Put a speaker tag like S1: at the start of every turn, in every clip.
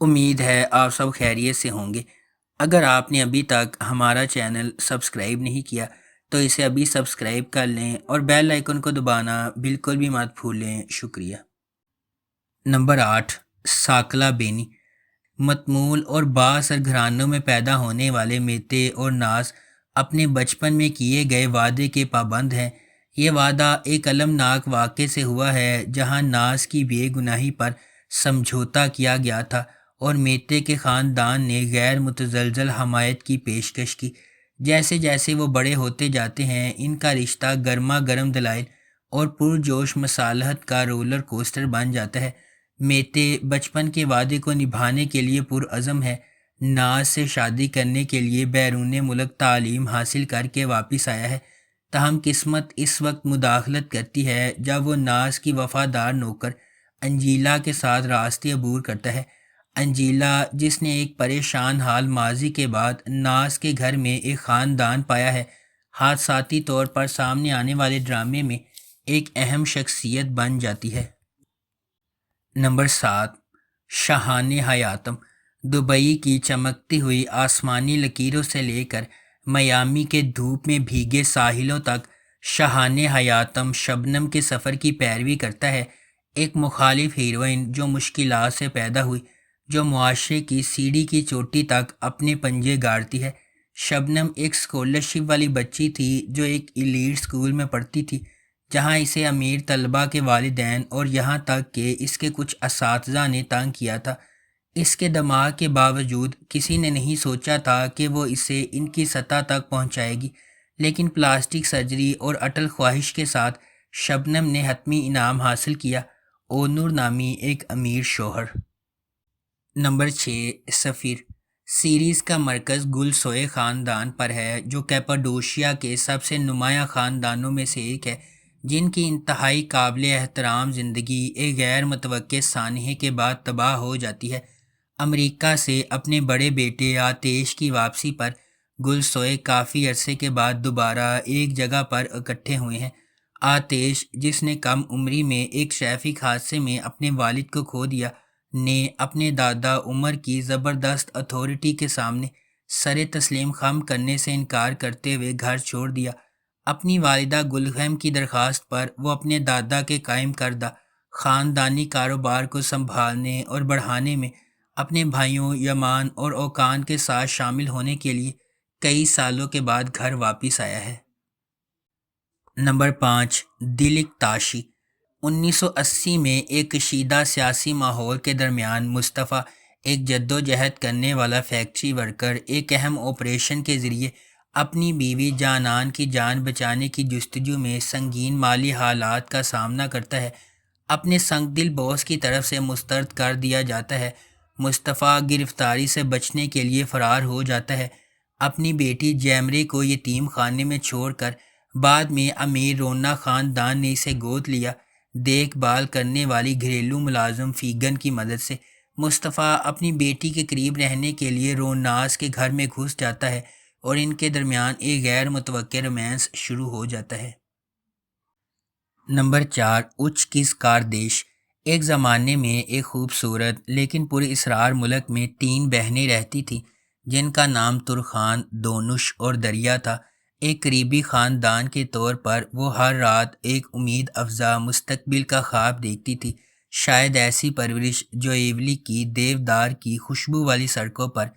S1: امید ہے آپ سب خیریت سے ہوں گے۔ اگر آپ نے ابھی تک ہمارا چینل سبسکرائب نہیں کیا تو اسے ابھی سبسکرائب کر لیں اور بیل آئیکن کو دبانا بالکل بھی مت بھولیں۔ شکریہ۔ نمبر 8، ساکلا بینی۔ متمول اور با اثر گھرانوں میں پیدا ہونے والے میتے اور ناز اپنے بچپن میں کیے گئے وعدے کے پابند ہیں۔ یہ وعدہ ایک المناک واقعے سے ہوا ہے جہاں ناز کی بے گناہی پر سمجھوتا کیا گیا تھا اور میتے کے خاندان نے غیر متزلزل حمایت کی پیشکش کی۔ جیسے جیسے وہ بڑے ہوتے جاتے ہیں، ان کا رشتہ گرما گرم دلائل اور پرجوش مصالحت کا رولر کوسٹر بن جاتا ہے۔ میتے بچپن کے وعدے کو نبھانے کے لیے پرعزم ہے۔ ناز سے شادی کرنے کے لیے بیرون ملک تعلیم حاصل کر کے واپس آیا ہے، تاہم قسمت اس وقت مداخلت کرتی ہے جب وہ ناز کی وفادار نوکر انجیلا کے ساتھ راستے عبور کرتا ہے۔ انجیلا، جس نے ایک پریشان حال ماضی کے بعد ناز کے گھر میں ایک خاندان پایا ہے، حادثاتی طور پر سامنے آنے والے ڈرامے میں ایک اہم شخصیت بن جاتی ہے۔ نمبر 7، شاہانِ حیاتم۔ دبئی کی چمکتی ہوئی آسمانی لکیروں سے لے کر میامی کے دھوپ میں بھیگے ساحلوں تک، شاہانِ حیاتم شبنم کے سفر کی پیروی کرتا ہے۔ ایک مخالف ہیروئن جو مشکلات سے پیدا ہوئی، جو معاشرے کی سیڑھی کی چوٹی تک اپنے پنجے گاڑتی ہے۔ شبنم ایک اسکالرشپ والی بچی تھی جو ایک ایلیٹ اسکول میں پڑھتی تھی، جہاں اسے امیر طلباء کے والدین اور یہاں تک کہ اس کے کچھ اساتذہ نے تنگ کیا تھا۔ اس کے دماغ کے باوجود کسی نے نہیں سوچا تھا کہ وہ اسے ان کی سطح تک پہنچائے گی، لیکن پلاسٹک سرجری اور اٹل خواہش کے ساتھ شبنم نے حتمی انعام حاصل کیا، اونور نامی ایک امیر شوہر۔ نمبر 6، سفیر۔ سیریز کا مرکز گل سوئے خاندان پر ہے، جو کیپاڈوشیا کے سب سے نمایاں خاندانوں میں سے ایک ہے، جن کی انتہائی قابل احترام زندگی ایک غیر متوقع سانحے کے بعد تباہ ہو جاتی ہے۔ امریکہ سے اپنے بڑے بیٹے آتش کی واپسی پر گل سوئے کافی عرصے کے بعد دوبارہ ایک جگہ پر اکٹھے ہوئے ہیں۔ آتش، جس نے کم عمری میں ایک ٹریفک حادثے میں اپنے والد کو کھو دیا، نے اپنے دادا عمر کی زبردست اتھارٹی کے سامنے سر تسلیم خم کرنے سے انکار کرتے ہوئے گھر چھوڑ دیا۔ اپنی والدہ گلہم کی درخواست پر وہ اپنے دادا کے قائم کردہ خاندانی کاروبار کو سنبھالنے اور بڑھانے میں اپنے بھائیوں یمان اور اوکان کے ساتھ شامل ہونے کے لیے کئی سالوں کے بعد گھر واپس آیا ہے۔ نمبر 5، دلک تاشی۔ 1980 میں ایک کشیدہ سیاسی ماحول کے درمیان مصطفیٰ، ایک جدوجہد کرنے والا فیکٹری ورکر، ایک اہم آپریشن کے ذریعے اپنی بیوی جانان کی جان بچانے کی جستجو میں سنگین مالی حالات کا سامنا کرتا ہے۔ اپنے سنگ دل باس کی طرف سے مسترد کر دیا جاتا ہے۔ مصطفیٰ گرفتاری سے بچنے کے لیے فرار ہو جاتا ہے، اپنی بیٹی جیمرے کو یتیم خانے میں چھوڑ کر۔ بعد میں امیر رونا خاندان نے اسے گود لیا۔ دیکھ بھال کرنے والی گھریلو ملازم فیگن کی مدد سے مصطفیٰ اپنی بیٹی کے قریب رہنے کے لیے روناز کے گھر میں گھس جاتا ہے اور ان کے درمیان ایک غیر متوقع رومانس شروع ہو جاتا ہے۔ نمبر 4، اچ کس کاردیش۔ ایک زمانے میں ایک خوبصورت لیکن پر اسرار ملک میں 3 بہنیں رہتی تھیں، جن کا نام ترخان، دونش اور دریا تھا۔ ایک قریبی خاندان کے طور پر وہ ہر رات ایک امید افزا مستقبل کا خواب دیکھتی تھی۔ شاید ایسی پرورش جو ایولی کی دیودار کی خوشبو والی سڑکوں پر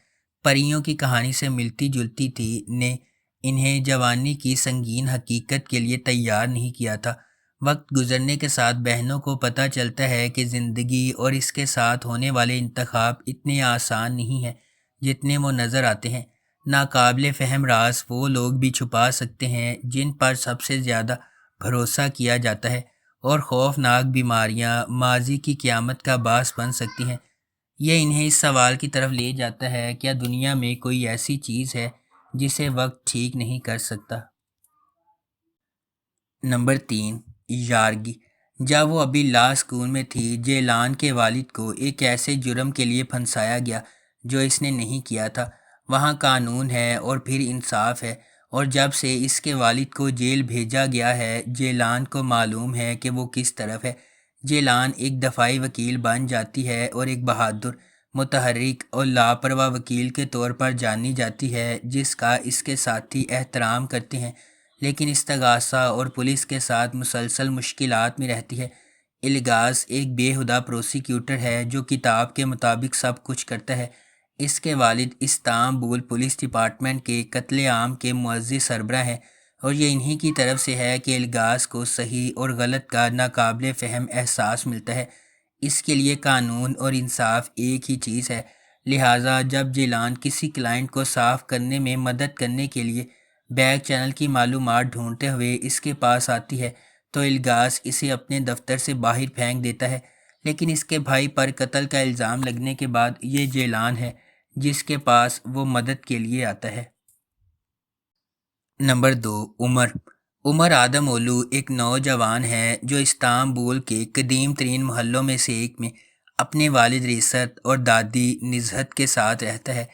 S1: پریوں کی کہانی سے ملتی جلتی تھی، نے انہیں جوانی کی سنگین حقیقت کے لیے تیار نہیں کیا تھا۔ وقت گزرنے کے ساتھ بہنوں کو پتہ چلتا ہے کہ زندگی اور اس کے ساتھ ہونے والے انتخاب اتنے آسان نہیں ہیں جتنے وہ نظر آتے ہیں۔ ناقابل فہم راز وہ لوگ بھی چھپا سکتے ہیں جن پر سب سے زیادہ بھروسہ کیا جاتا ہے، اور خوفناک بیماریاں ماضی کی قیامت کا باعث بن سکتی ہیں۔ یہ انہیں اس سوال کی طرف لے جاتا ہے، کیا دنیا میں کوئی ایسی چیز ہے جسے وقت ٹھیک نہیں کر سکتا؟ نمبر 3، یارگی۔ جب وہ ابھی لا اسکول میں تھی، جیلان کے والد کو ایک ایسے جرم کے لیے پھنسایا گیا جو اس نے نہیں کیا تھا۔ وہاں قانون ہے اور پھر انصاف ہے، اور جب سے اس کے والد کو جیل بھیجا گیا ہے، جیلان کو معلوم ہے کہ وہ کس طرف ہے۔ جیلان ایک دفاعی وکیل بن جاتی ہے اور ایک بہادر متحرک اور لاپرواہ وکیل کے طور پر جانی جاتی ہے جس کا اس کے ساتھی احترام کرتے ہیں، لیکن استغاثہ اور پولیس کے ساتھ مسلسل مشکلات میں رہتی ہے۔ الغاز ایک بے ہدہ پروسیکیوٹر ہے جو کتاب کے مطابق سب کچھ کرتا ہے۔ اس کے والد استانبول پولیس ڈپارٹمنٹ کے قتل عام کے معزز سربراہ ہیں، اور یہ انہی کی طرف سے ہے کہ الغاز کو صحیح اور غلط کا ناقابل فہم احساس ملتا ہے۔ اس کے لیے قانون اور انصاف ایک ہی چیز ہے، لہٰذا جب جیلان کسی کلائنٹ کو صاف کرنے میں مدد کرنے کے لیے بیک چینل کی معلومات ڈھونڈتے ہوئے اس کے پاس آتی ہے تو الغاز اسے اپنے دفتر سے باہر پھینک دیتا ہے، لیکن اس کے بھائی پر قتل کا الزام لگنے کے بعد یہ جیلان ہے جس کے پاس وہ مدد کے لیے آتا ہے۔ نمبر 2، عمر آدم اولو ایک نوجوان ہے جو استانبول کے قدیم ترین محلوں میں سے ایک میں اپنے والد ریست اور دادی نزہت کے ساتھ رہتا ہے۔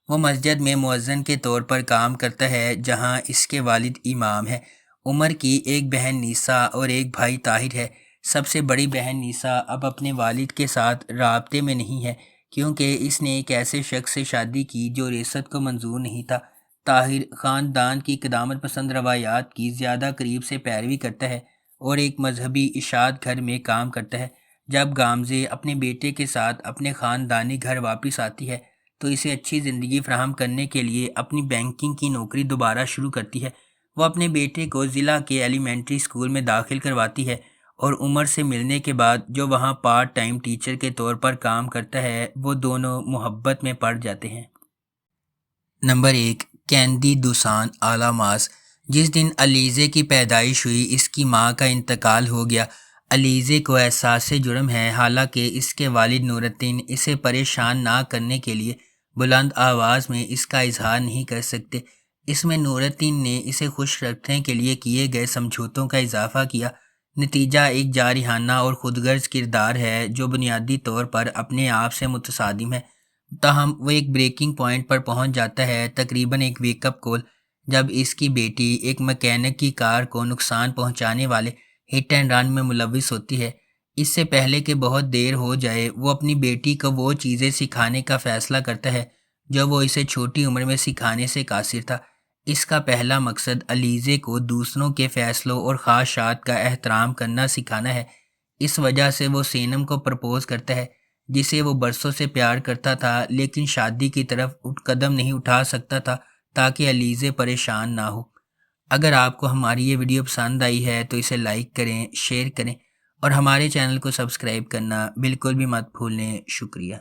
S1: وہ مسجد میں مؤذن کے طور پر کام کرتا ہے جہاں اس کے والد امام ہیں۔ عمر کی ایک بہن نیسا اور ایک بھائی طاہر ہے۔ سب سے بڑی بہن نیسا اب اپنے والد کے ساتھ رابطے میں نہیں ہے کیونکہ اس نے ایک ایسے شخص سے شادی کی جو ریست کو منظور نہیں تھا۔ طاہر خاندان کی قدامت پسند روایات کی زیادہ قریب سے پیروی کرتا ہے اور ایک مذہبی اشاعت گھر میں کام کرتا ہے۔ جب گامزے اپنے بیٹے کے ساتھ اپنے خاندانی گھر واپس آتی ہے تو اسے اچھی زندگی فراہم کرنے کے لیے اپنی بینکنگ کی نوکری دوبارہ شروع کرتی ہے۔ وہ اپنے بیٹے کو ضلع کے ایلیمنٹری اسکول میں داخل کرواتی ہے اور عمر سے ملنے کے بعد جو وہاں پارٹ ٹائم ٹیچر کے طور پر کام کرتا ہے وہ دونوں محبت میں پڑ جاتے ہیں۔ نمبر 1، کیندی دوسان آلاماس۔ جس دن علیزے کی پیدائش ہوئی اس کی ماں کا انتقال ہو گیا۔ علیزے کو احساس جرم ہے، حالانکہ اس کے والد نور الدین اسے پریشان نہ کرنے کے لیے بلند آواز میں اس کا اظہار نہیں کر سکتے۔ اس میں نور الدین نے اسے خوش رکھنے کے لیے کیے گئے سمجھوتوں کا اضافہ کیا۔ نتیجہ ایک جارحانہ اور خودغرض کردار ہے جو بنیادی طور پر اپنے آپ سے متصادم ہے۔ تاہم وہ ایک بریکنگ پوائنٹ پر پہنچ جاتا ہے، تقریباً ایک ویک اپ کال، جب اس کی بیٹی ایک میکینک کی کار کو نقصان پہنچانے والے ہٹ اینڈ رن میں ملوث ہوتی ہے۔ اس سے پہلے کہ بہت دیر ہو جائے وہ اپنی بیٹی کو وہ چیزیں سکھانے کا فیصلہ کرتا ہے جو وہ اسے چھوٹی عمر میں سکھانے سے قاصر تھا۔ اس کا پہلا مقصد علیزے کو دوسروں کے فیصلوں اور خواہشات کا احترام کرنا سکھانا ہے۔ اس وجہ سے وہ سینم کو پرپوز کرتا ہے جسے وہ برسوں سے پیار کرتا تھا لیکن شادی کی طرف قدم نہیں اٹھا سکتا تھا تاکہ علیزے پریشان نہ ہو۔ اگر آپ کو ہماری یہ ویڈیو پسند آئی ہے تو اسے لائک کریں، شیئر کریں اور ہمارے چینل کو سبسکرائب کرنا بالکل بھی مت بھولیں۔ شکریہ۔